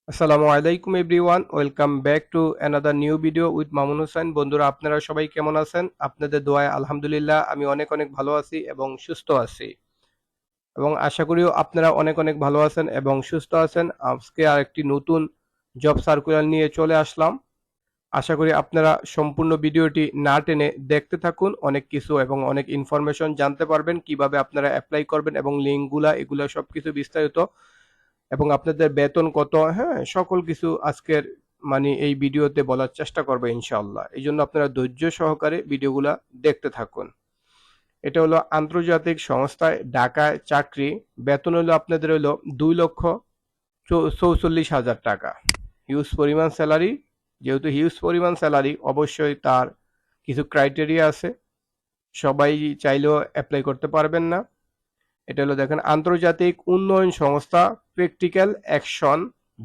আসসালামু আলাইকুম everyone, welcome back to another new video with Mamun Hossain. বন্ধুরা, আপনারা সবাই কেমন আছেন? আপনাদের দোয়ায় আলহামদুলিল্লাহ আমি অনেক অনেক ভালো আছি এবং সুস্থ আছি, এবং আশা করিও আপনারা অনেক অনেক ভালো আছেন এবং সুস্থ আছেন। আজকে আরেকটি নতুন জব সার্কুলার নিয়ে চলে আসলাম। আশা করি আপনারা সম্পূর্ণ ভিডিওটি না টেনে দেখতে থাকুন। অনেক কিছু এবং অনেক ইনফরমেশন জানতে পারবেন, কিভাবে আপনারা অ্যাপ্লাই করবেন এবং লিঙ্কগুলা এগুলা সবকিছু বিস্তারিত, এবং আপনাদের বেতন কত, হ্যাঁ, সকল কিছু আজকের এই ভিডিওতে বলার চেষ্টা করবো ইনশাআল্লাহ। এই জন্য আপনারা ধৈর্য সহকারে ভিডিওগুলা দেখতে থাকুন। এটা হলো আন্তর্জাতিক সংস্থায় ঢাকায় চাকরি। বেতন হলো আপনাদের হলো 2,44,000 টাকা। হিউজ পরিমাণ স্যালারি। যেহেতু হিউজ পরিমাণ স্যালারি, অবশ্যই তার কিছু ক্রাইটেরিয়া আছে, সবাই চাইলেও অ্যাপ্লাই করতে পারবেন না। এটা হলো দেখেন, আন্তর্জাতিক উন্নয়ন সংস্থা প্র্যাকটিক্যাল অ্যাকশন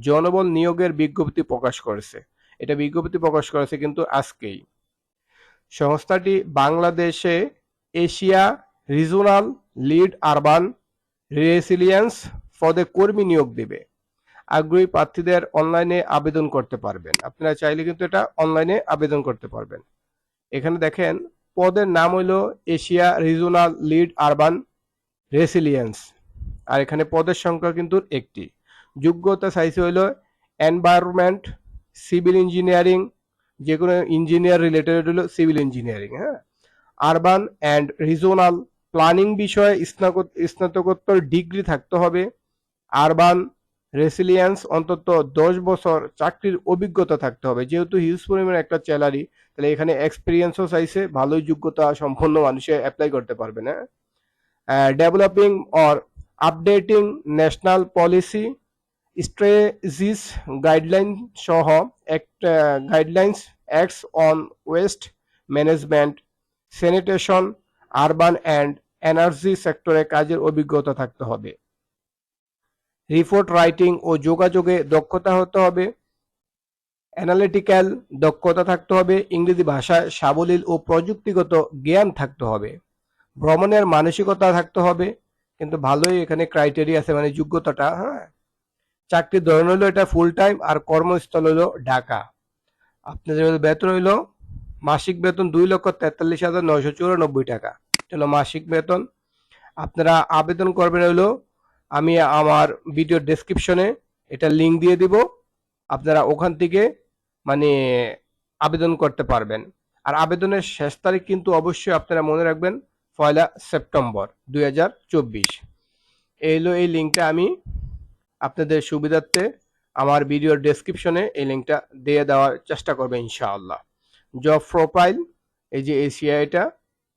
জনবল নিয়োগের বিজ্ঞপ্তি প্রকাশ করেছে। এটা বিজ্ঞপ্তি প্রকাশ করেছে কিন্তু আজকেই। সংস্থাটি বাংলাদেশে Asia regional lead urban resilience পদে কর্মী নিয়োগ দেবে। আগ্রহী প্রার্থীদের অনলাইনে আবেদন করতে পারবেন। আপনারা চাইলে কিন্তু এটা অনলাইনে আবেদন করতে পারবেন। এখানে দেখেন, পদের নাম হলো Asia regional lead urban resilience, আর এখানে পদের সংখ্যা কিন্তু একটি। যোগ্যতা চাইছে হইল এনভায়রনমেন্ট, সিভিল ইঞ্জিনিয়ারিং, যে কোনো ইঞ্জিনিয়ার রিলেটেড হলো সিভিল ইঞ্জিনিয়ারিং, হ্যাঁ। আরবান অ্যান্ড রিজনাল প্ল্যানিং বিষয়ে স্নাতকোত্তর ডিগ্রি থাকতে হবে। আরবান রেসিলিয়েন্স অন্তত 10 বছর চাকরির অভিজ্ঞতা থাকতে হবে। যেহেতু হিউজ পরিমাণে একটা স্যালারি, তাহলে এখানে এক্সপিরিয়েন্সও চাইছে, ভালোই যোগ্যতা সম্পন্ন মানুষে অ্যাপ্লাই করতে পারবে না। Developing or updating national policy strategies guideline সহ guidelines acts on waste management, sanitation, urban and energy সেক্টরে কাজের অভিজ্ঞতা থাকতে হবে। রিপোর্ট রাইটিং ও যোগাযোগে দক্ষতা হতে হবে। অ্যানালিটিক্যাল দক্ষতা থাকতে হবে। ইংরেজি ভাষায় সাবলীল ও প্রযুক্তিগত জ্ঞান থাকতে হবে। ভ্রমণের মানসিকতা থাকতে হবে। কিন্তু ভালোই এখানে ক্রাইটেরিয়া আছে, যোগ্যতাটা, হ্যাঁ। চাকরির ধরন হলো এটা ফুল টাইম, আর কর্মস্থল হলো ঢাকা। আপনাদের বেতন হইলো মাসিক বেতন 2,43,994 টাকা। এটা হলো মাসিক বেতন। আপনারা আবেদন করবেন হইলো, আমি আমার ভিডিও ডেসক্রিপশনে এটা লিঙ্ক দিয়ে দিব, আপনারা ওখান থেকে মানে আবেদন করতে পারবেন। আর আবেদনের শেষ তারিখ কিন্তু অবশ্যই আপনারা মনে রাখবেন 1 সেপ্টেম্বর 2024। এই হলো এই লিঙ্কটা, আমি আপনাদের সুবিধার্থে আমার ভিডিওর ডেসক্রিপশনে এই লিঙ্কটা দিয়ে দেওয়ার চেষ্টা করবে ইনশাআল্লাহ। জব প্রোফাইল, এই যে এশিয়া, এটা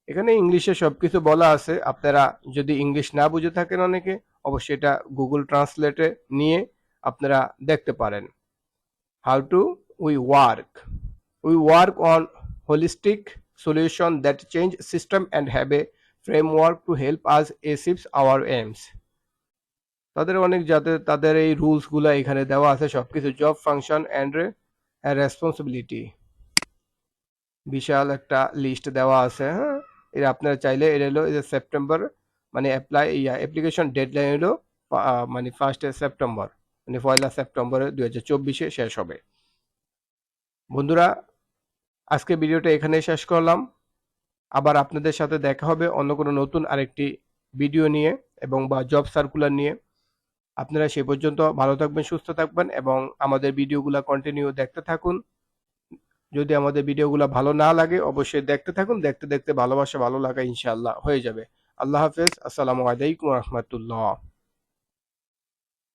এখানে ইংলিশে সবকিছু বলা আছে। আপনারা যদি ইংলিশ না বুঝে থাকেন অনেকে, অবশ্যই এটা গুগল ট্রান্সলেটে নিয়ে আপনারা দেখতে পারেন। How to we work on holistic solution that change system and have a framework to help us achieve our aims. তাদের অনেক, যাতে তাদের এই রুলস গুলা এখানে দেওয়া আছে সবকিছু। জব ফাংশন অ্যান্ড রেসপন্সিবিলিটি, বিশাল একটা লিস্ট দেওয়া আছে, হ্যাঁ। এটা আপনারা চাইলে, এটা হলো এই যে সেপ্টেম্বর, অ্যাপ্লিকেশন ডেডলাইন হলো 1 সেপ্টেম্বর, 1 সেপ্টেম্বর 2024 শেষ হবে। বন্ধুরা, আজকে ভিডিওটা এখানেই শেষ করলাম। আবার আপনাদের সাথে দেখা হবে অন্য কোনো নতুন আরেকটি ভিডিও নিয়ে এবং বা জব সার্কুলার নিয়ে। আপনারা সে পর্যন্ত ভালো থাকবেন, সুস্থ থাকবেন এবং আমাদের ভিডিওগুলা কন্টিনিউ দেখতে থাকুন। যদি আমাদের ভিডিওগুলো ভালো না লাগে, অবশ্যই দেখতে থাকুন। দেখতে দেখতে ভালোবাসা, ভালো লাগা ইনশাআল্লাহ হয়ে যাবে। আল্লাহ হাফেজ। আসসালামু আলাইকুম রহমতুল্লাহ।